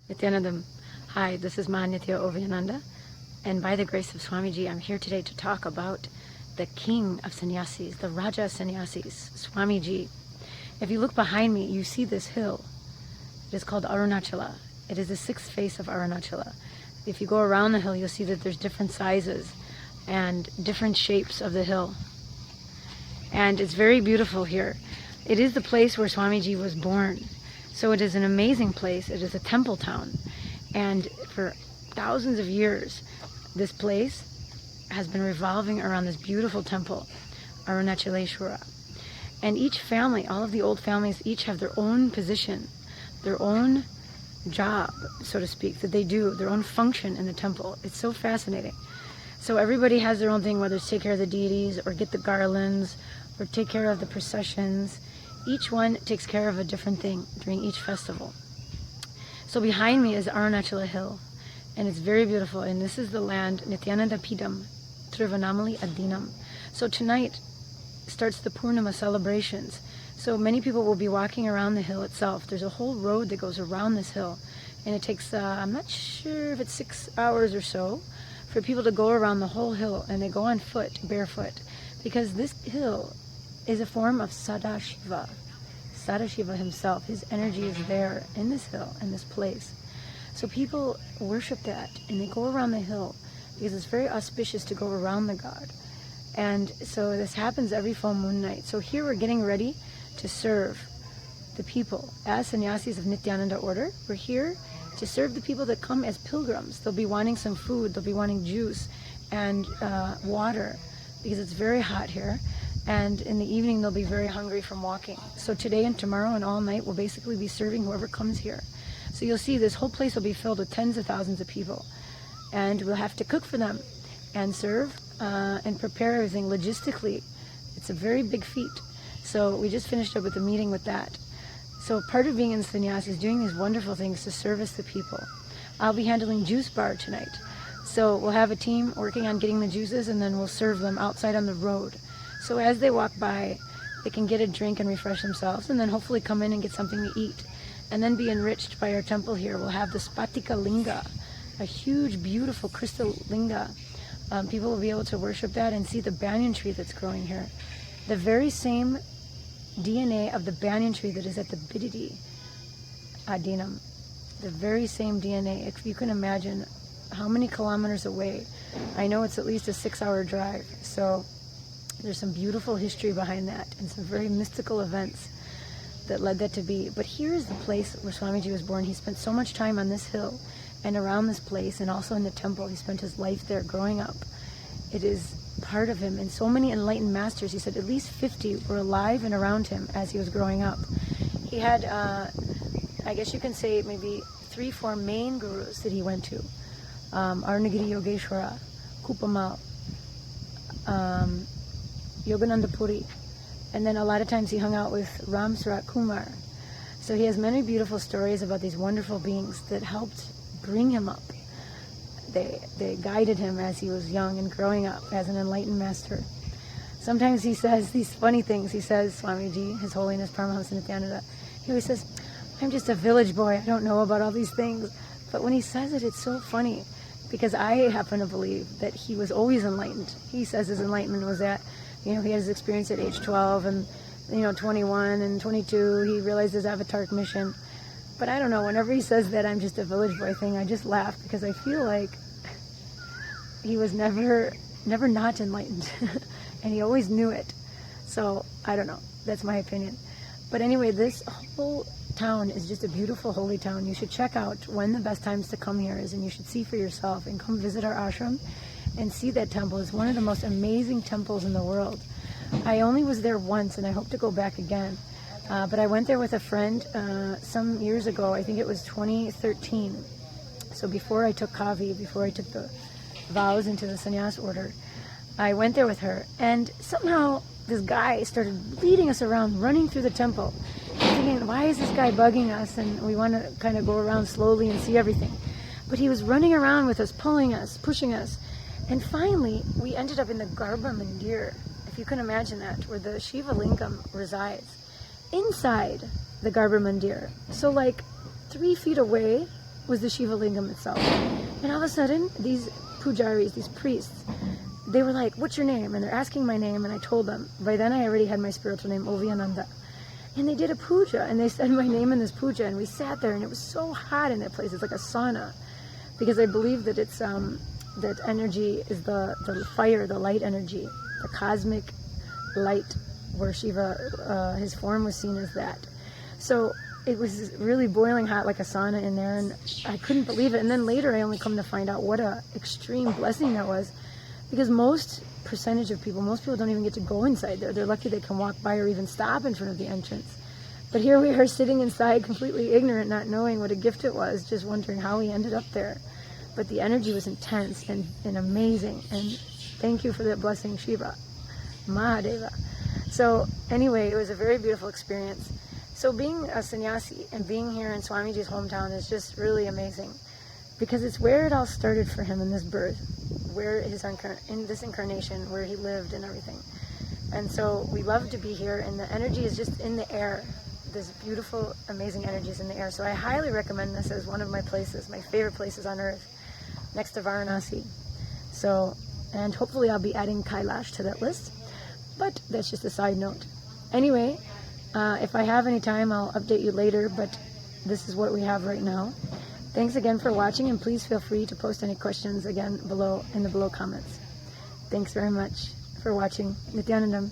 Nithyanandam. Hi, this is Mahannithya Oviyananda, and by the grace of Swamiji, I'm here today to talk about the king of Sannyasis, the Raja Sannyasi's, Swamiji. If you look behind me, you see this hill. It is called Arunachala. It is the sixth face of Arunachala. If you go around the hill, you'll see that there's different sizes and different shapes of the hill. And it's very beautiful here. It is the place where Swamiji was born. So it is an amazing place. It is a temple town. And for thousands of years, this place has been revolving around this beautiful temple, Arunachaleshwara. And each family, all of the old families, each have their own position, their own job, so to speak, that they do, their own function in the temple. It's so fascinating. So everybody has their own thing, whether it's take care of the deities or get the garlands or take care of the processions. Each one takes care of a different thing during each festival. So behind me is Arunachala Hill, and it's very beautiful, and this is the land Nithyananda Peetham, Tiruvannamalai Aadheenam. So tonight starts the Purnima celebrations. So many people will be walking around the hill itself. There's a whole road that goes around this hill, and it takes, I'm not sure if it's 6 hours or so, for people to go around the whole hill, and they go on foot, barefoot, because this hill is a form of Sadashiva. Sadashiva himself, his energy is there in this hill, in this place. So people worship that, and they go around the hill because it's very auspicious to go around the god. And so this happens every full moon night. So here we're getting ready to serve the people. As Sannyasis of Nithyananda order, we're here to serve the people that come as pilgrims. They'll be wanting some food, they'll be wanting juice and water, because it's very hot here. And in the evening, they'll be very hungry from walking. So today and tomorrow and all night, we'll basically be serving whoever comes here. So you'll see this whole place will be filled with tens of thousands of people. And we'll have to cook for them and serve and prepare everything logistically. It's a very big feat. So we just finished up with a meeting with that. So part of being in Sannyas is doing these wonderful things to service the people. I'll be handling juice bar tonight. So we'll have a team working on getting the juices, and then we'll serve them outside on the road. So as they walk by, they can get a drink and refresh themselves, and then hopefully come in and get something to eat, and then be enriched by our temple here. We'll have the Spatika Linga, a huge, beautiful crystal linga. People will be able to worship that and see the banyan tree that's growing here. The very same DNA of the banyan tree that is at the Bididi Aadheenam. The very same DNA. If you can imagine how many kilometers away. I know it's at least a 6-hour drive. So there's some beautiful history behind that and some very mystical events that led that to be. But here is the place where Swamiji was born. He spent so much time on this hill and around this place, and also in the temple. He spent his life there growing up. It is part of him. And so many enlightened masters, he said at least 50 were alive and around him as he was growing up. He had, I guess you can say maybe 3-4 main gurus that he went to. Arunagiri Yogeshwara, Kupamal, Yogananda Puri, and then a lot of times he hung out with Ram Sarat Kumar. So he has many beautiful stories about these wonderful beings that helped bring him up. They guided him as he was young and growing up as an enlightened master. Sometimes he says these funny things. He says, Swamiji, His Holiness Paramahamsa Nithyananda, he always says, I'm just a village boy, I don't know about all these things. But when he says it, it's so funny, because I happen to believe that he was always enlightened. He says his enlightenment was that, he had his experience at age 12 and, 21 and 22, he realized his avataric mission. But I don't know, whenever he says that I'm just a village boy thing, I just laugh, because I feel like he was never not enlightened. And he always knew it. So, I don't know, that's my opinion. But anyway, this whole town is just a beautiful holy town. You should check out when the best times to come here is, and you should see for yourself and come visit our ashram and see that temple. It's one of the most amazing temples in the world. I only was there once, and I hope to go back again. But I went there with a friend some years ago. I think it was 2013. So before I took Kavi, before I took the vows into the sannyas order, I went there with her. And somehow this guy started leading us around, running through the temple. Thinking, why is this guy bugging us? And we want to kind of go around slowly and see everything. But he was running around with us, pulling us, pushing us. And finally, we ended up in the Garbha Mandir, if you can imagine that, where the Shiva Lingam resides. Inside the Garbha Mandir. So like 3 feet away was the Shiva Lingam itself. And all of a sudden, these pujaris, these priests, they were like, "What's your name?" And they're asking my name, and I told them. By then I already had my spiritual name, Ovyananda. And they did a puja, and they said my name in this puja, and we sat there, and it was so hot in that place. It's like a sauna, because I believe that it's that energy is the fire, the light energy, the cosmic light, where Shiva, his form was seen as that. So it was really boiling hot like a sauna in there, and I couldn't believe it. And then later I only come to find out what a extreme blessing that was, because most people don't even get to go inside there. They're lucky they can walk by or even stop in front of the entrance. But here we are sitting inside, completely ignorant, not knowing what a gift it was, just wondering how we ended up there. But the energy was intense and amazing, and thank you for that blessing, Shiva, Mahadeva. So anyway, it was a very beautiful experience. So being a sannyasi and being here in Swamiji's hometown is just really amazing, because it's where it all started for him in this birth, where in this incarnation, where he lived and everything. And so we love to be here, and the energy is just in the air. This beautiful, amazing energy is in the air. So I highly recommend this as one of my places, my favorite places on earth, next to Varanasi. So, and hopefully I'll be adding Kailash to that list, but that's just a side note. Anyway, if I have any time, I'll update you later, but this is what we have right now. Thanks again for watching, and please feel free to post any questions again below in the below comments. Thanks very much for watching. Nithyanandam.